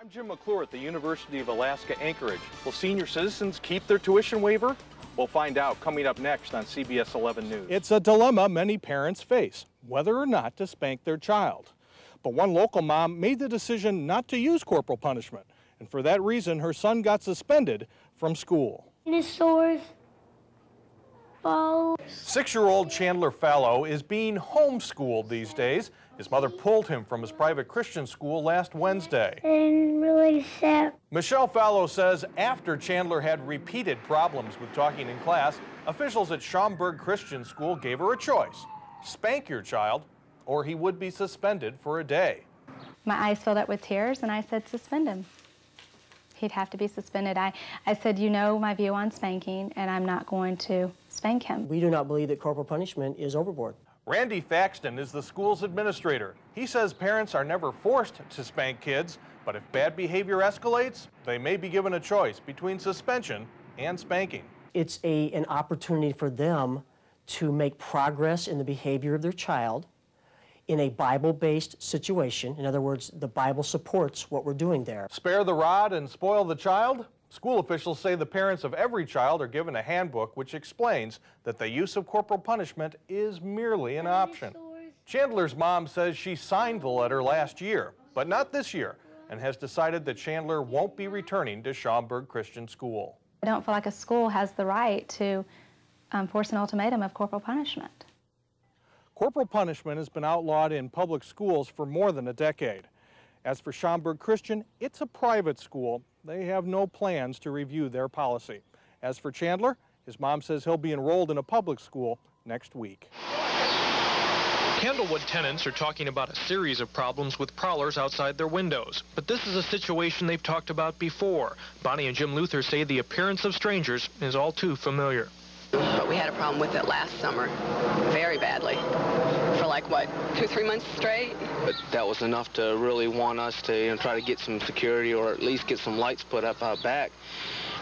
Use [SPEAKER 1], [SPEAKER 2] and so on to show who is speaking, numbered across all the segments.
[SPEAKER 1] I'm Jim McClure at the University of Alaska Anchorage. Will senior citizens keep their tuition waiver? We'll find out coming up next on CBS 11 News. It's a dilemma many parents face, whether or not to spank their child. But one local mom made the decision not to use corporal punishment, and for that reason, her son got suspended from school.
[SPEAKER 2] Dinosaurs. Balls.
[SPEAKER 1] 6-year-old Chandler Fallow is being homeschooled these days. His mother pulled him from his private Christian school last Wednesday.
[SPEAKER 2] And really sad.
[SPEAKER 1] Michelle Fallow says after Chandler had repeated problems with talking in class, officials at Schaumburg Christian School gave her a choice: spank your child, or he would be suspended for a day.
[SPEAKER 3] My eyes filled up with tears, and I said, suspend him. He'd have to be suspended. I said, you know my view on spanking, and I'm not going to spank him.
[SPEAKER 4] We do not believe that corporal punishment is overboard.
[SPEAKER 1] Randy Thaxton is the school's administrator. He says parents are never forced to spank kids, but if bad behavior escalates, they may be given a choice between suspension and spanking.
[SPEAKER 4] It's an opportunity for them to make progress in the behavior of their child in a Bible-based situation. In other words, the Bible supports what we're doing there.
[SPEAKER 1] Spare the rod and spoil the child? School officials say the parents of every child are given a handbook which explains that the use of corporal punishment is merely an option. Chandler's mom says she signed the letter last year, but not this year, and has decided that Chandler won't be returning to Schaumburg Christian School.
[SPEAKER 3] I don't feel like a school has the right to force an ultimatum of corporal punishment.
[SPEAKER 1] Corporal punishment has been outlawed in public schools for more than a decade. As for Schaumburg Christian, it's a private school. They have no plans to review their policy. As for Chandler, his mom says he'll be enrolled in a public school next week.
[SPEAKER 5] Candlewood tenants are talking about a series of problems with prowlers outside their windows. But this is a situation they've talked about before. Bonnie and Jim Luther say the appearance of strangers is all too familiar.
[SPEAKER 6] But we had a problem with it last summer, very badly, for like, what, 2-3 months straight?
[SPEAKER 7] But that was enough to really want us to try to get some security, or at least get some lights put up out back.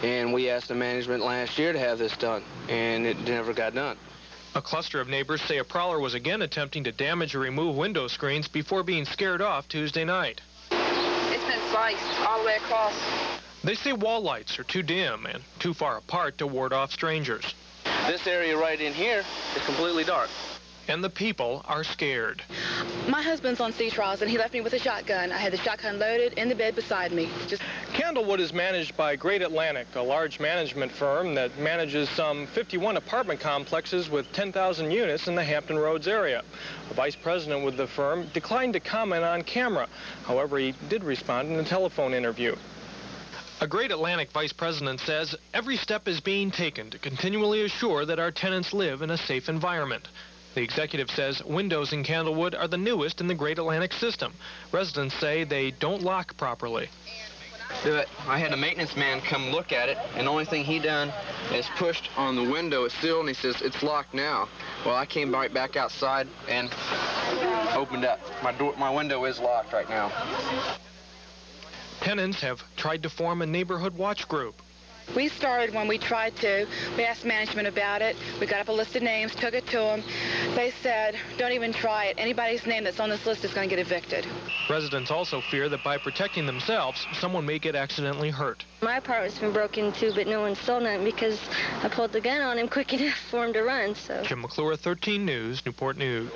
[SPEAKER 7] And we asked the management last year to have this done, and it never got done.
[SPEAKER 5] A cluster of neighbors say a prowler was again attempting to damage or remove window screens before being scared off Tuesday night.
[SPEAKER 6] It's been sliced all the way across.
[SPEAKER 5] They say wall lights are too dim and too far apart to ward off strangers.
[SPEAKER 7] This area right in here is completely dark.
[SPEAKER 5] And the people are scared.
[SPEAKER 6] My husband's on sea trials, and he left me with a shotgun. I had the shotgun loaded in the bed beside me.
[SPEAKER 5] Candlewood is managed by Great Atlantic, a large management firm that manages some 51 apartment complexes with 10,000 units in the Hampton Roads area. A vice president with the firm declined to comment on camera. However, he did respond in a telephone interview. A Great Atlantic vice president says every step is being taken to continually assure that our tenants live in a safe environment. The executive says windows in Candlewood are the newest in the Great Atlantic system. Residents say they don't lock properly.
[SPEAKER 7] I had a maintenance man come look at it, and the only thing he done is pushed on the window sill, and he says, it's locked now. Well, I came right back outside and opened up. My window is locked right now.
[SPEAKER 5] Tenants have tried to form a neighborhood watch group.
[SPEAKER 6] We started when we tried to. We asked management about it. We got up a list of names, took it to them. They said, don't even try it. Anybody's name that's on this list is going to get evicted.
[SPEAKER 5] Residents also fear that by protecting themselves, someone may get accidentally hurt.
[SPEAKER 2] My apartment's been broken into, but no one stole nothing because I pulled the gun on him quick enough for him to run. So.
[SPEAKER 5] Jim McClure, 13 News, Newport News.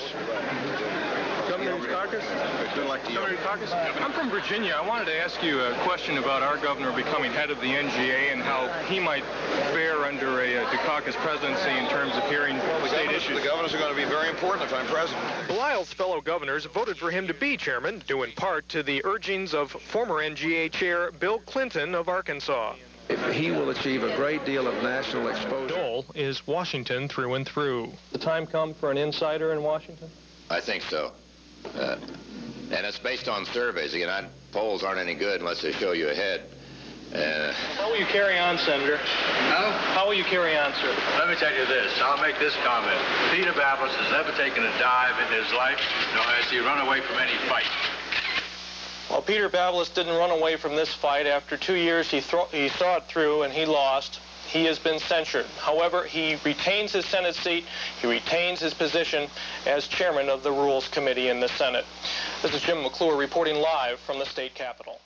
[SPEAKER 8] Governor Dukakis? Governor Dukakis? I'm from Virginia. I wanted to ask you a question about our governor becoming head of the NGA and how he might fare under a Dukakis presidency in terms of hearing state issues.
[SPEAKER 9] The governors are going to be very important if I'm president.
[SPEAKER 5] Lyle's fellow governors voted for him to be chairman, due in part to the urgings of former NGA chair Bill Clinton of Arkansas.
[SPEAKER 9] He will achieve a great deal of national exposure.
[SPEAKER 5] Dole is Washington through and through. The time come for an insider in Washington?
[SPEAKER 10] I think so. And it's based on surveys. Again, polls aren't any good unless they show you ahead.
[SPEAKER 8] How will you carry on, Senator? How will you carry on, sir?
[SPEAKER 11] Let me tell you this. I'll make this comment. Peter Bablis has never taken a dive in his life, nor has he run away from any fight.
[SPEAKER 8] Well, Peter Bablis didn't run away from this fight. After 2 years, he saw it through, and he lost. He has been censured. However, he retains his Senate seat. He retains his position as chairman of the Rules Committee in the Senate. This is Jim McClure reporting live from the state capitol.